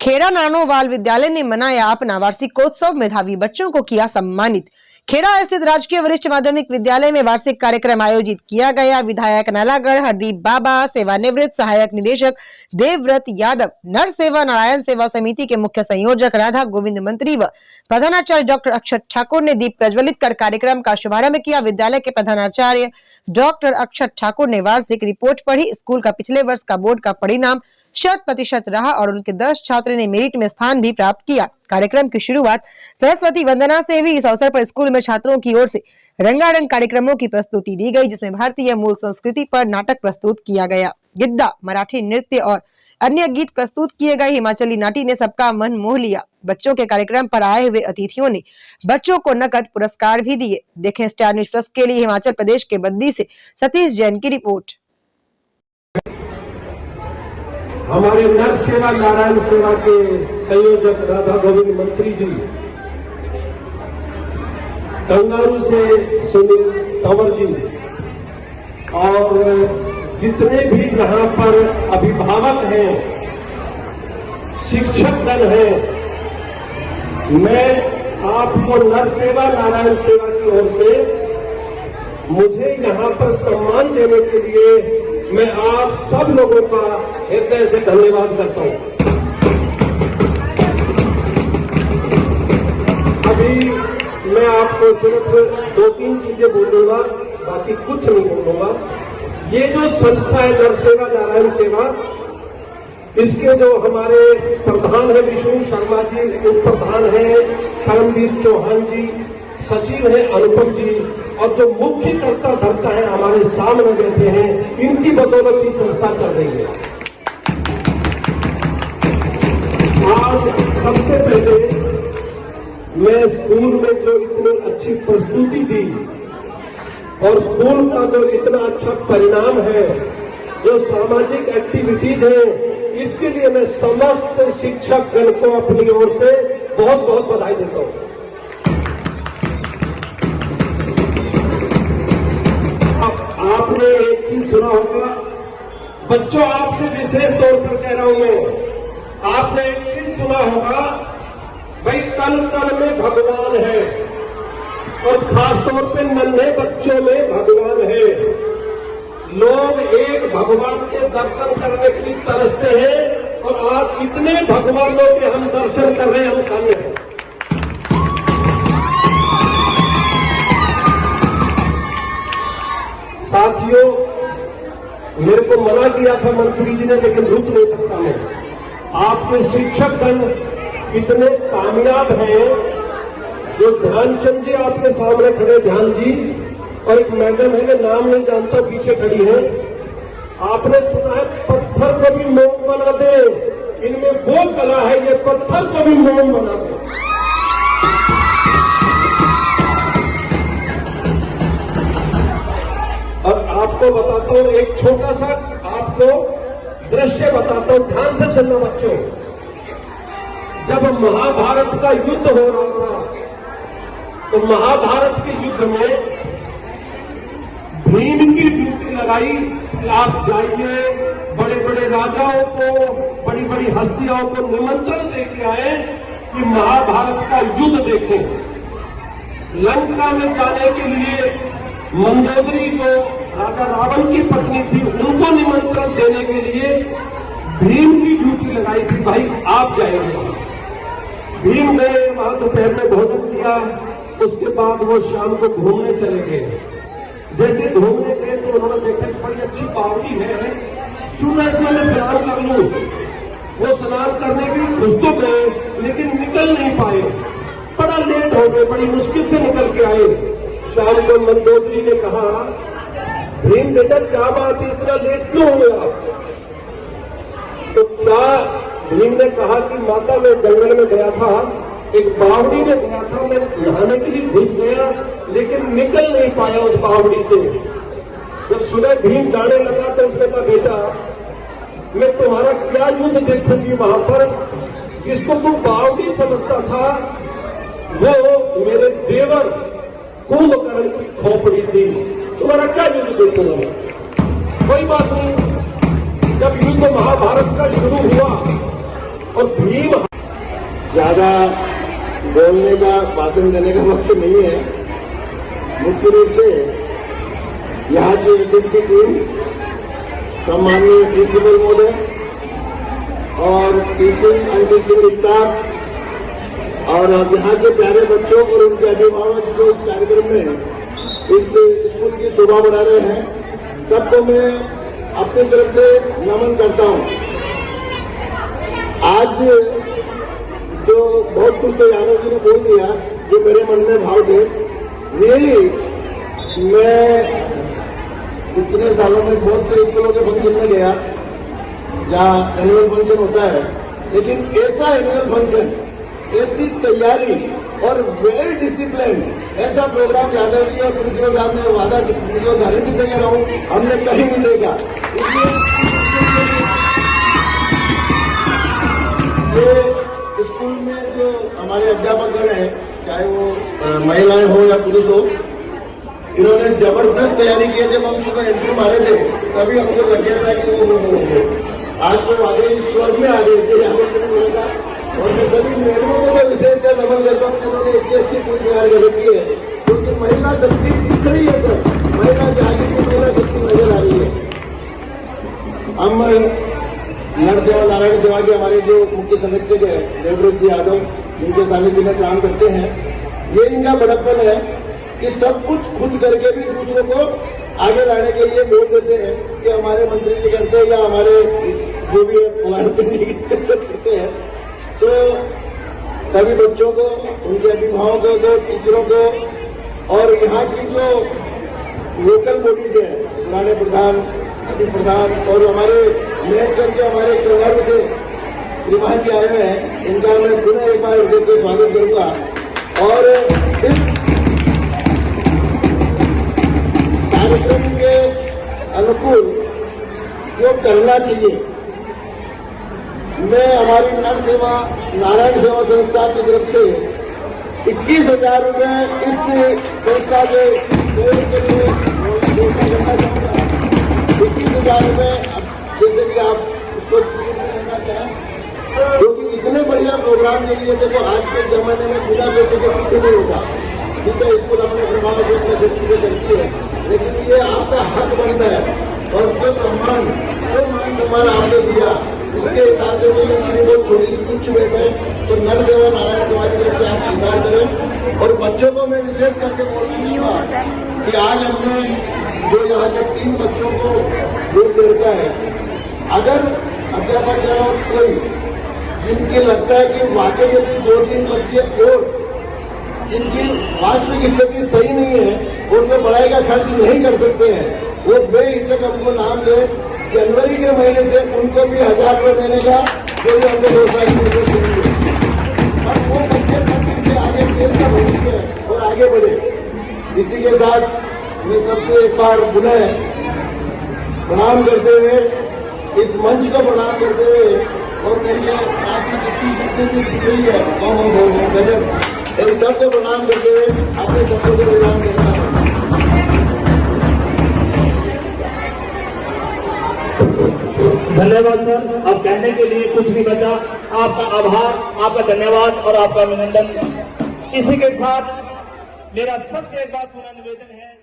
खेड़ा नानो बाल विद्यालय ने मनाया अपना वार्षिकोत्सव। मेधावी बच्चों को किया सम्मानित। खेड़ा स्थित राजकीय वरिष्ठ माध्यमिक विद्यालय में वार्षिक कार्यक्रम आयोजित किया गया। विधायक नालागढ़ हरदीप बाबा, सेवानिवृत्त सहायक निदेशक देवव्रत यादव, नर सेवा नारायण सेवा समिति के मुख्य संयोजक राधा गोविंद मंत्री व प्रधानाचार्य डॉक्टर अक्षत ठाकुर ने दीप प्रज्वलित कर कार्यक्रम का शुभारंभ किया। विद्यालय के प्रधानाचार्य डॉक्टर अक्षत ठाकुर ने वार्षिक रिपोर्ट पढ़ी। स्कूल का पिछले वर्ष का बोर्ड का परिणाम 100% रहा और उनके 10 छात्र ने मेरिट में स्थान भी प्राप्त किया। कार्यक्रम की शुरुआत सरस्वती वंदना से हुई। इस अवसर पर स्कूल में छात्रों की ओर से रंगारंग कार्यक्रमों की प्रस्तुति दी गई, जिसमें भारतीय मूल संस्कृति पर नाटक प्रस्तुत किया गया। गिद्दा, मराठी नृत्य और अन्य गीत प्रस्तुत किए गए। हिमाचली नाटी ने सबका मन मोह लिया। बच्चों के कार्यक्रम पर आए हुए अतिथियों ने बच्चों को नकद पुरस्कार भी दिए। देखें स्टार न्यूज प्लस के लिए हिमाचल प्रदेश के बद्दी से सतीश जैन की रिपोर्ट। हमारे नर सेवा नारायण सेवा के संयोजक राधा गोविंद मंत्री जी, कंगारू से सुनील तंवर जी और जितने भी यहाँ पर अभिभावक हैं, शिक्षक गण हैं, मैं आपको नर सेवा नारायण सेवा की ओर से मुझे यहाँ पर सम्मान देने के लिए मैं आप सब लोगों का हृदय से धन्यवाद करता हूं। अभी मैं आपको सिर्फ 2-3 चीजें बोलूंगा, बाकी कुछ नहीं बोलूंगा। ये जो संस्था है नर सेवा नारायण सेवा, इसके जो हमारे प्रधान है विष्णु शर्मा जी, उप प्रधान है परमवीर चौहान जी, सचिव है अनुपम जी और जो मुख्य कर्ता धर्ता है हमारे सामने बैठे हैं, इनकी बदौलत ही संस्था चल रही है। आज सबसे पहले मैं स्कूल में जो इतनी अच्छी प्रस्तुति दी और स्कूल का जो इतना अच्छा परिणाम है, जो सामाजिक एक्टिविटीज है, इसके लिए मैं समस्त शिक्षक गण को अपनी ओर से बहुत बहुत बधाई देता हूं। आपने एक चीज सुना होगा बच्चों, आपसे विशेष तौर पर कह रहा हूं मैं, आपने एक चीज सुना होगा भाई, तन तन में भगवान है और खासतौर पे नन्हे बच्चों में भगवान है। लोग एक भगवान के दर्शन करने के लिए तरसते हैं और आज इतने भगवानों के हम दर्शन कर रहे हैं, हम धन्य हैं। साथियों, मेरे को मना किया था मंत्री जी ने, लेकिन रुक नहीं सकता मैं। आपके शिक्षक गण इतने कामयाब हैं, जो ध्यानचंद जी आपके सामने खड़े, ध्यान जी, और एक मैडम है, मैं नाम नहीं जानता, पीछे खड़ी है। आपने सुना है पत्थर को भी मोम बना दे, इनमें वो कला है, ये पत्थर को भी मोम बना दे। और आपको बताता हूं एक छोटा सा आपको दृश्य बताता हूं, ध्यान से सुनना बच्चों। जब महाभारत का युद्ध हो रहा था, तो महाभारत के युद्ध में भीम की ड्यूटी लगाई कि आप जाइए, बड़े बड़े राजाओं को, बड़ी बड़ी हस्तियों को निमंत्रण देके आए कि महाभारत का युद्ध देखें। लंका में जाने के लिए मंदोदरी जो राजा रावण की पत्नी थी, उनको निमंत्रण देने के लिए भीम की ड्यूटी लगाई थी, भाई आप जाएंगे। भीम गए, वहां दोपहर में भोजन किया, उसके बाद वो शाम को घूमने चले गए। जैसे घूमने गए तो उन्होंने देखा कि बड़ी अच्छी बावड़ी है, क्यों ना इसमें मैं स्नान कर लूं। वो स्नान करने के लिए घुस तो गए, लेकिन निकल नहीं पाए, बड़ा लेट हो गए, बड़ी मुश्किल से निकल के आए। शाम को मंदोदरी ने कहा, भीम बेटा क्या बात है, इतना लेट क्यों हुए आप? तो क्या भीम ने कहा कि माता मैं जंगल में गया था, एक बावड़ी में गया था, मैं नहाने के लिए घुस गया, लेकिन निकल नहीं पाया उस बावड़ी से। जब सुबह भीम जाने लगा तो उसने कहा, बेटा मैं तुम्हारा क्या युद्ध देखूंगी वहां पर, जिसको तुम बावड़ी समझता था वो मेरे देवर कुंभकर्ण की खोपड़ी थी, तुम्हारा क्या युद्ध देखूंगा। कोई बात नहीं, जब युद्ध महाभारत का शुरू हुआ और भीम ज्यादा बोलने का, भाषण देने का वक्त नहीं है। मुख्य रूप से यहाँ की एसएमपी टीम, सम्माननीय प्रिंसिपल महोदय और टीचिंग एंड टीचिंग स्टाफ और यहाँ के प्यारे बच्चों और उनके अभिभावक जो इस कार्यक्रम में इस स्कूल की शोभा बढ़ा रहे हैं, सबको मैं अपनी तरफ से नमन करता हूँ। आज जो बहुत कुछ तो यादव जी ने बोल दिया जो मेरे मन में भाव थे। रियली मैं इतने सालों में बहुत से स्कूलों के फंक्शन में गया जहाँ एनुअल फंक्शन होता है, लेकिन ऐसा एनुअल फंक्शन, ऐसी तैयारी और वेल डिसिप्लिन ऐसा प्रोग्राम यादव जी और प्रिंसिपल साहब ने वादा जो गारंटी से कह रहा हूँ हमने कहीं नहीं देखा। इसलिए स्कूल में जो हमारे अध्यापकगण हैं, चाहे वो महिलाएं हो या पुरुष हो, इन्होंने जबरदस्त तैयारी की है। जब हम सुबह एंट्री मारे थे तभी हमको लग गया था कि वो आज तो आगे इस स्वर्ग में आ गए थे यादव जी ने बोला था। और मैं सभी मैडमों को तो विशेषकर नमन करता हूँ, उन्होंने इतनी अच्छी पूरी तैयार कर रखी है, क्योंकि महिला शक्ति दिख रही है सर, महिला की आगे की महिला शक्ति नजर आ रही है। हम नर सेवा नारायण सेवा के हमारे जो मुख्य संरक्षक है देवव्रत जी यादव, जिनके सानिध्य में काम करते हैं, ये इनका बड़प्पन है कि सब कुछ खुद करके भी दूसरों को आगे लाने के लिए बोल देते हैं कि हमारे मंत्री जी करते हैं या हमारे जो भी करते हैं। तो सभी बच्चों को, उनके अभिभावकों को, टीचरों को और यहाँ की जो लोकल बॉडीज है, पुराने प्रधान, अभी प्रधान और हमारे मेन करके हमारे कलर से श्रीमान जी आए हुए हैं, इनका मैं पुनः एक बार हृदय से स्वागत करूंगा। और इस कार्यक्रम के अनुकूल जो करना चाहिए, मैं हमारी नर सेवा नारायण सेवा संस्था की तरफ से 21,000 रुपये इस संस्था के सेवा के लिए घोषणा करना चाहूँगा। 21,000 रुपये, जैसे कि आप उसको करना चाहें, क्योंकि इतने बढ़िया प्रोग्राम के लिए देखो आज के जमाने में बिना पैसे के पीछे नहीं होता। ठीक है, स्कूल अपने प्रभाव से अपने शक्ति से करती है, लेकिन ये आपका हक बनता है। और जो सम्मान आपने दिया उसके हिसाब से हमारी बहुत छोटी कुछ बेट है, तो नर सेवा नारायण सेवा की तरफ से आप स्वीकार करें। और बच्चों को मैं विशेष करके बोलना चाहूँगा कि आज हमने जो यहाँ के 3 बच्चों को दूध दे रखा है, अगर अध्यापक या कोई जिनकी लगता है कि वाकई यदि 2-3 बच्चे और जिनकी वास्तविक स्थिति सही नहीं है और जो पढ़ाई का खर्च नहीं कर सकते हैं, वो बेहिचक हमको नाम दे। जनवरी के महीने से उनको भी 1,000 रुपये देने का जो भी हमको घोषणा की, और वो बच्चे के आगे देश का भविष्य है और आगे बढ़े। इसी के साथ मैं सबसे एक बार पुनः प्रणाम करते हुए, इस मंच को प्रणाम करते हुए, और मेरी आपकी शक्ति जितनी भी दिख रही है गजब, इन सबको प्रणाम करते हुए अपने शब्दों को विराम करता हूँ। धन्यवाद सर, अब कहने के लिए कुछ नहीं बचा। आपका आभार, आपका धन्यवाद और आपका अभिनंदन। इसी के साथ मेरा सबसे एक बार पुनः निवेदन है।